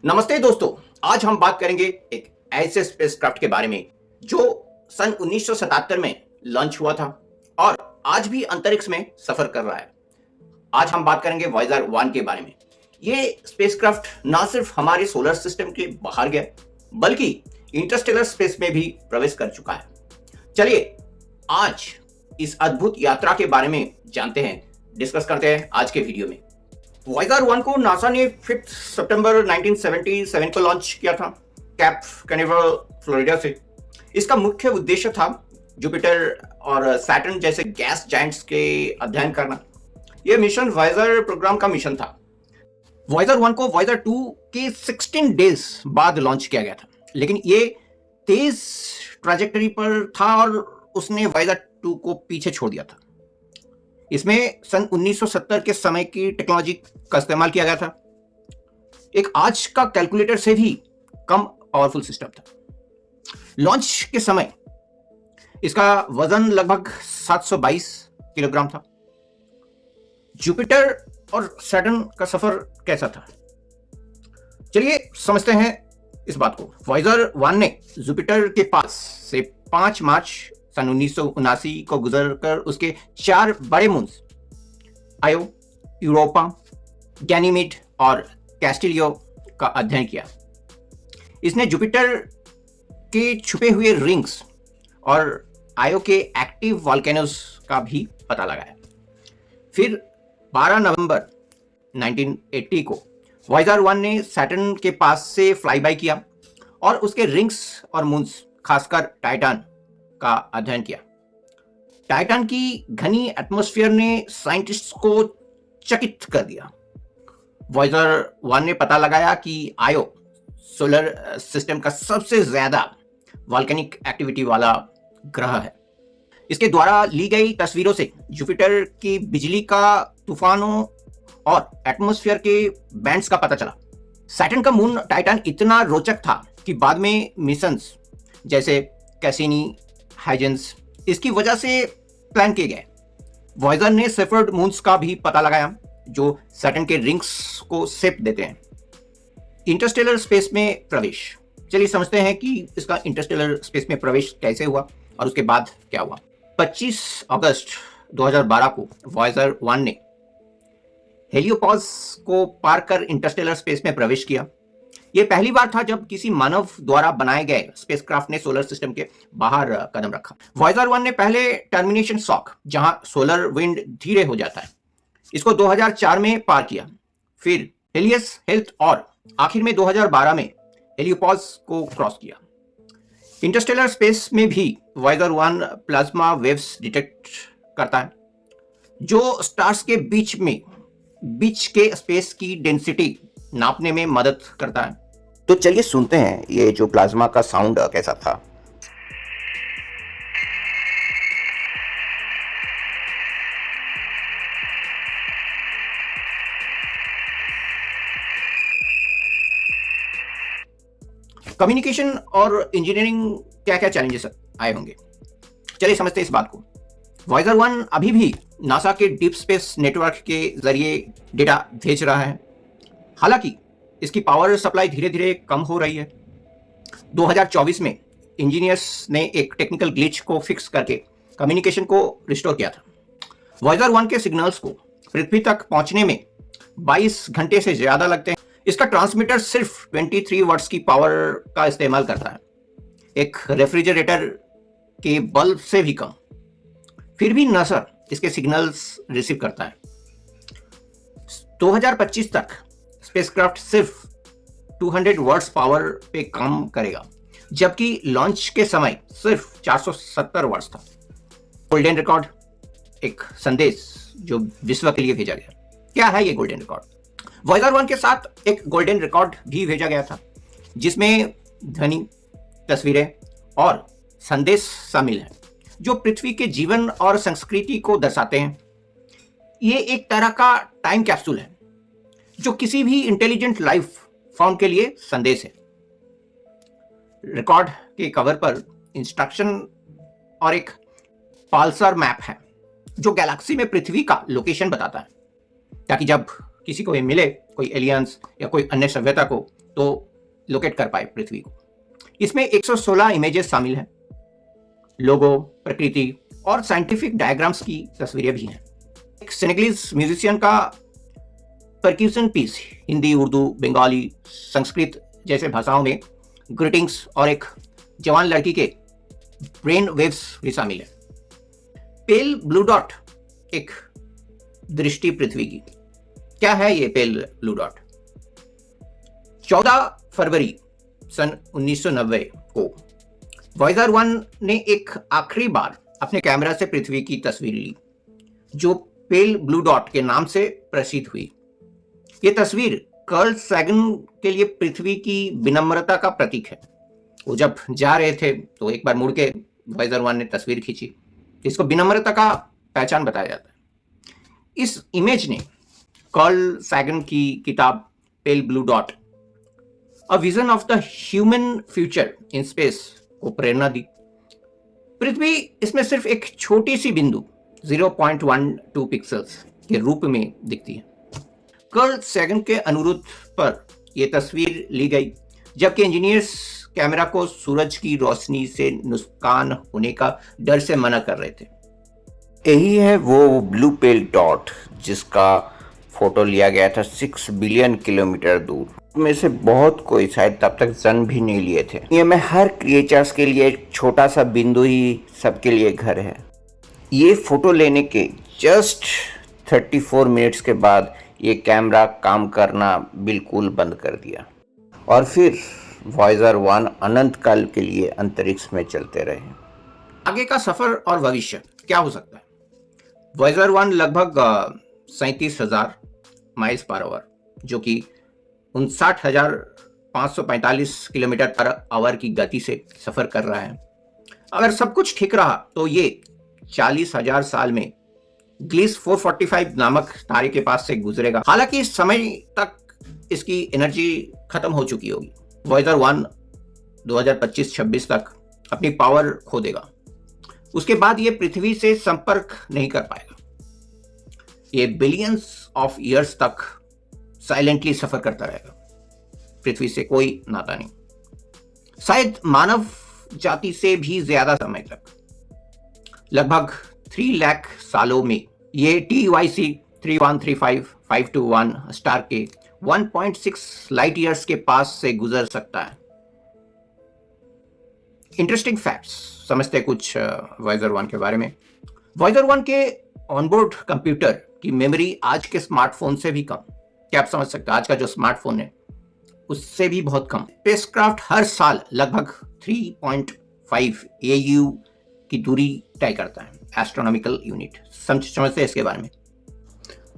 नमस्ते दोस्तों। आज हम बात करेंगे एक ऐसे स्पेसक्राफ्ट के बारे में जो सन 1977 में लॉन्च हुआ था और आज भी अंतरिक्ष में सफर कर रहा है। आज हम बात करेंगे वॉयेजर 1 के बारे में। ये स्पेसक्राफ्ट ना सिर्फ हमारे सोलर सिस्टम के बाहर गया बल्कि इंटरस्टेलर स्पेस में भी प्रवेश कर चुका है। चलिए आज इस अद्भुत यात्रा के बारे में जानते हैं, डिस्कस करते हैं आज के वीडियो में। वॉयेजर 1 को नासा ने 5 सितंबर 1977 को लॉन्च किया था कैप कैनावेरल, फ्लोरिडा से। इसका मुख्य उद्देश्य था जुपिटर और सैटर्न जैसे गैस जायंट्स के अध्ययन करना। यह मिशन वॉयेजर प्रोग्राम का मिशन था। वॉयेजर 1 को वॉयेजर 2 के 16 डेज बाद लॉन्च किया गया था, लेकिन ये तेज ट्रैजेक्टरी पर था और उसने वॉयेजर 2 को पीछे छोड़ दिया था। इसमें सन 1970 के समय की टेक्नोलॉजी का इस्तेमाल किया गया था। एक आज का कैलकुलेटर से भी कम पावरफुल सिस्टम था। लॉन्च के समय इसका वजन लगभग 722 किलोग्राम था। जुपिटर और सैटर्न का सफर कैसा था, चलिए समझते हैं इस बात को। वॉयेजर 1 ने जुपिटर के पास से 5 मार्च सन 1979 को गुजरकर उसके 4 बड़े मून्स आयो, यूरोपा, गैनीमेड और कैस्टिलियो का अध्ययन किया। इसने जुपिटर के छुपे हुए रिंग्स और आयो के एक्टिव वॉल्केनोज का भी पता लगाया। फिर 12 नवंबर 1980 को वॉयेजर 1 ने सैटर्न के पास से फ्लाईबाई किया और उसके रिंग्स और मून्स, खासकर टाइटन का अध्ययन किया। टाइटन की घनी एटमॉस्फेयर ने साइंटिस्ट्स को चकित कर दिया। वॉयेजर 1 ने पता लगाया कि आयो सोलर सिस्टम का सबसे ज्यादा वॉल्केनिक एक्टिविटी वाला ग्रह है। इसके द्वारा ली गई तस्वीरों से जुपिटर की बिजली का, तूफानों और एटमॉस्फेयर के बैंड्स का पता चला। सैटर्न का मून टाइटन इतना रोचक था कि बाद में मिशंस जैसे कैसिनी, हाइजेंस इसकी वजह से प्लान किए गए। वॉयेजर ने सेफर्ड मून्स का भी पता लगाया जो सैटर्न के रिंग्स को शेप देते हैं। इंटरस्टेलर स्पेस में प्रवेश, चलिए समझते हैं कि इसका इंटरस्टेलर स्पेस में प्रवेश कैसे हुआ और उसके बाद क्या हुआ। 25 अगस्त 2012 को वॉयेजर 1 ने हेलियोपॉज को पार कर इंटरस्टेलर स्पेस में प्रवेश किया। यह पहली बार था जब किसी मानव द्वारा बनाए गए स्पेसक्राफ्ट ने सोलर सिस्टम के बाहर कदम रखा। वॉयेजर 1 ने पहले टर्मिनेशन शॉक, जहां सोलर विंड धीरे हो जाता है, इसको 2004 में पार किया। फिर हेलियस हेल्थ और आखिर में 2012 में हेलियोपॉज को क्रॉस किया। इंटरस्टेलर स्पेस में भी वॉयेजर 1 प्लाज्मा वेव्स डिटेक्ट करता है जो स्टार्स के बीच के स्पेस की डेंसिटी नापने में मदद करता है। तो चलिए सुनते हैं ये जो प्लाज्मा का साउंड कैसा था। कम्युनिकेशन और इंजीनियरिंग क्या क्या चैलेंजेस आए होंगे, चलिए समझते हैं इस बात को। वॉयेजर 1 अभी भी नासा के डीप स्पेस नेटवर्क के जरिए डेटा भेज रहा है। हालांकि इसकी पावर सप्लाई धीरे धीरे कम हो रही है। 2024 में इंजीनियर्स ने एक टेक्निकल ग्लिच को फिक्स करके कम्युनिकेशन को रिस्टोर किया था। वॉयेजर 1 के सिग्नल्स को पृथ्वी तक पहुंचने में 22 घंटे से ज्यादा लगते हैं। इसका ट्रांसमीटर सिर्फ 23 वाट्स की पावर का इस्तेमाल करता है, एक रेफ्रिजरेटर के बल्ब से भी कम। फिर भी नासा इसके सिग्नल्स रिसीव करता है। 2025 तक स्पेसक्राफ्ट सिर्फ 200 वाट्स पावर पे काम करेगा, जबकि लॉन्च के समय सिर्फ 470 वाट्स था। गोल्डन रिकॉर्ड, एक संदेश जो विश्व के लिए भेजा गया। क्या है ये गोल्डन रिकॉर्ड? वॉयेजर 1 के साथ एक गोल्डन रिकॉर्ड भी भेजा गया था जिसमें ध्वनि, तस्वीरें और संदेश शामिल हैं जो पृथ्वी के जीवन और संस्कृति को दर्शाते हैं। ये एक तरह का टाइम कैप्सूल है जो किसी भी इंटेलिजेंट लाइफ फॉर्म के लिए संदेश है। रिकॉर्ड के कवर पर इंस्ट्रक्शन और एक पाल्सर मैप है जो गैलेक्सी में पृथ्वी का लोकेशन बताता है, ताकि जब किसी को ये मिले, कोई एलियंस या कोई अन्य सभ्यता को, तो लोकेट कर पाए पृथ्वी को। इसमें 116 इमेजेस शामिल हैं, लोगो, प्रकृति और साइंटिफिक डायग्राम्स की तस्वीरें भी हैं। एक सेनेगलीज म्यूजिशियन का परक्यूशन पीस हिंदी, उर्दू, बंगाली, संस्कृत जैसे भाषाओं में ग्रीटिंग्स और एक जवान लड़की के ब्रेन वेव्स भी शामिल है। पेल ब्लू डॉट एक दृष्टि पृथ्वी की। क्या है ये पेल ब्लू डॉट? 14 फरवरी सन 1990 को वॉयेजर 1 ने एक आखिरी बार अपने कैमरा से पृथ्वी की तस्वीर ली, जो पेल ब्लू डॉट के नाम से प्रसिद्ध हुई। ये तस्वीर कार्ल सैगन के लिए पृथ्वी की विनम्रता का प्रतीक है। वो जब जा रहे थे तो एक बार मुड़ के वॉयेजर 1 ने तस्वीर खींची, जिसको विनम्रता का पहचान बताया जाता है। इस इमेज ने कार्ल सैगन की किताब pale blue dot a vision of the human future in space को प्रेरणा दी। पृथ्वी इसमें सिर्फ एक छोटी सी बिंदु 0.12 पिक्सल्स के रूप में दिखती है। कार्ल सैगन के अनुरोध पर यह तस्वीर ली गई, जबकि इंजीनियर्स कैमरा को सूरज की रोशनी से नुकसान होने का डर से मना कर रहे थे। यही है वो ब्लू पेल डॉट जिसका फोटो लिया गया था 6 बिलियन किलोमीटर दूर। में से बहुत कोई शायद तब तक जन्म भी नहीं लिए थे। ये में हर क्रिएचर्स के लिए एक छोटा सा बिंदु ही सबके लिए घर है। ये फोटो लेने के जस्ट 34 मिनट्स के बाद ये कैमरा काम करना बिल्कुल बंद कर दिया और फिर वॉयेजर 1 अनंत काल के लिए अंतरिक्ष में चलते रहे। आगे का सफर और भविष्य क्या हो सकता है? वॉयेजर 1 लगभग 37,000 माइल्स पर आवर, जो कि 59,545 किलोमीटर पर आवर की गति से सफर कर रहा है। अगर सब कुछ ठीक रहा तो ये 40,000 साल में ग्लिस 445 नामक तारे के पास से गुजरेगा। हालांकि इस समय तक इसकी एनर्जी खत्म हो चुकी होगी। वॉयेजर 1 2025-26 तक अपनी पावर खो देगा। उसके बाद ये पृथ्वी से संपर्क नहीं कर पाएगा। ये बिलियंस ऑफ ईयर्स तक साइलेंटली सफर करता रहेगा। पृथ्वी से कोई नाता नहीं, शायद मानव जाति से भी ज्यादा समय तक। लगभग 3 लाख सालों में ये TYC 3135521 स्टार के 1.6 लाइट ईयर्स के पास से गुजर सकता है। इंटरेस्टिंग फैक्ट्स समझते हैं कुछ वॉयेजर 1 के बारे में। वॉयेजर 1 के ऑनबोर्ड कंप्यूटर की मेमोरी आज के स्मार्टफोन से भी कम। क्या आप समझ सकते हैं? आज का जो स्मार्टफोन है उससे भी बहुत कम। स्पेसक्राफ्ट हर साल लगभग 3.5 AU की दूरी तय करता है। एस्ट्रोनॉमिकल यूनिट समझते हैं इसके बारे में?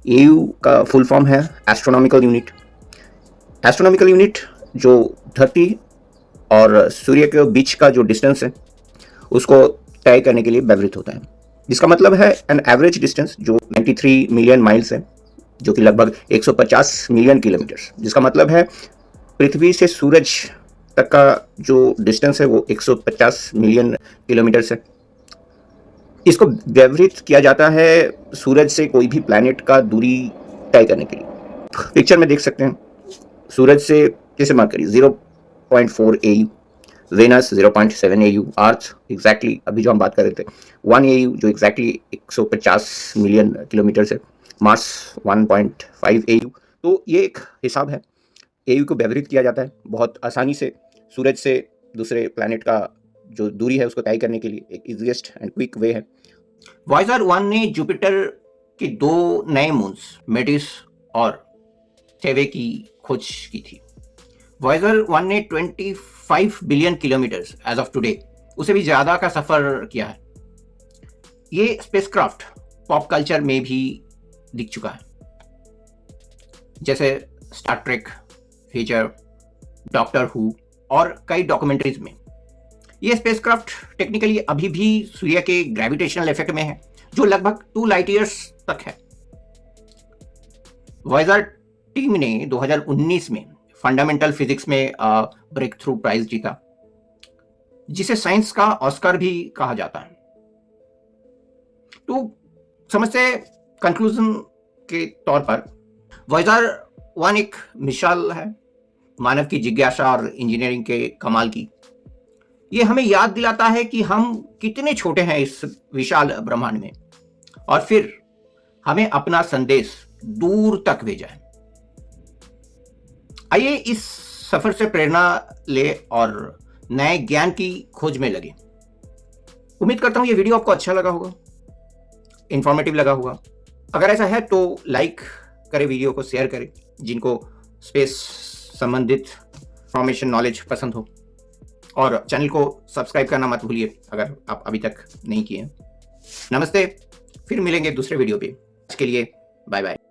AU का फुल फॉर्म है एस्ट्रोनॉमिकल यूनिट। एस्ट्रोनॉमिकल यूनिट जो धरती और सूर्य के बीच का जो डिस्टेंस है उसको तय करने के लिए व्यवहृत होता है, जिसका मतलब है एन एवरेज डिस्टेंस जो 93 मिलियन माइल्स है, जो कि लगभग 150 मिलियन किलोमीटर, जिसका मतलब है पृथ्वी से सूरज तक का जो डिस्टेंस है वो 150 मिलियन किलोमीटर है। इसको व्यवहृत किया जाता है सूरज से कोई भी प्लैनेट का दूरी तय करने के लिए। पिक्चर में देख सकते हैं सूरज से कैसे मार्क करिए 0.4 AU, वेनस 0.7 AU, अर्थ एग्जैक्टली अभी जो हम बात कर रहे थे 1 AU जो एग्जैक्टली 150 मिलियन किलोमीटर है, मार्स 1.5 AU। तो ये एक हिसाब है। AU को व्यवहृत किया जाता है बहुत आसानी से सूरज से दूसरे प्लैनेट का जो दूरी है उसको तय करने के लिए एक इजीएस्ट एंड क्विक वे है। वॉयेजर 1 ने जुपिटर के 2 नए मून्स मेटिस और थेवे की खोज की थी। वॉयेजर 1 ने 25 billion kilometre as of today, उसे भी ज्यादा का सफर किया है। ये स्पेसक्राफ्ट पॉप कल्चर में भी दिख चुका है, जैसे स्टार ट्रेक, फीचर, डॉक्टर हू और कई डॉक्यूमेंट्रीज में। ये स्पेसक्राफ्ट टेक्निकली अभी भी सूर्य के ग्रेविटेशनल इफेक्ट में है, जो लगभग 2 लाइट ईयर्स तक है। वॉयेजर टीम ने 2019 में फंडामेंटल फिजिक्स में ब्रेक थ्रू प्राइज जीता, जिसे साइंस का ऑस्कर भी कहा जाता है। तो समझते कंक्लूजन के तौर पर वॉयेजर 1 एक मिसाल है मानव की जिज्ञासा और इंजीनियरिंग के कमाल की, ये हमें याद दिलाता है कि हम कितने छोटे हैं इस विशाल ब्रह्मांड में, और फिर हमें अपना संदेश दूर तक भेजा है। आइए इस सफर से प्रेरणा ले और नए ज्ञान की खोज में लगे। उम्मीद करता हूं ये वीडियो आपको अच्छा लगा होगा, इंफॉर्मेटिव लगा होगा। अगर ऐसा है तो लाइक करें, वीडियो को शेयर करें जिनको स्पेस संबंधित इंफॉर्मेशन नॉलेज पसंद हो, और चैनल को सब्सक्राइब करना मत भूलिए अगर आप अभी तक नहीं किए हैं। नमस्ते, फिर मिलेंगे दूसरे वीडियो पे। आज के लिए बाय बाय।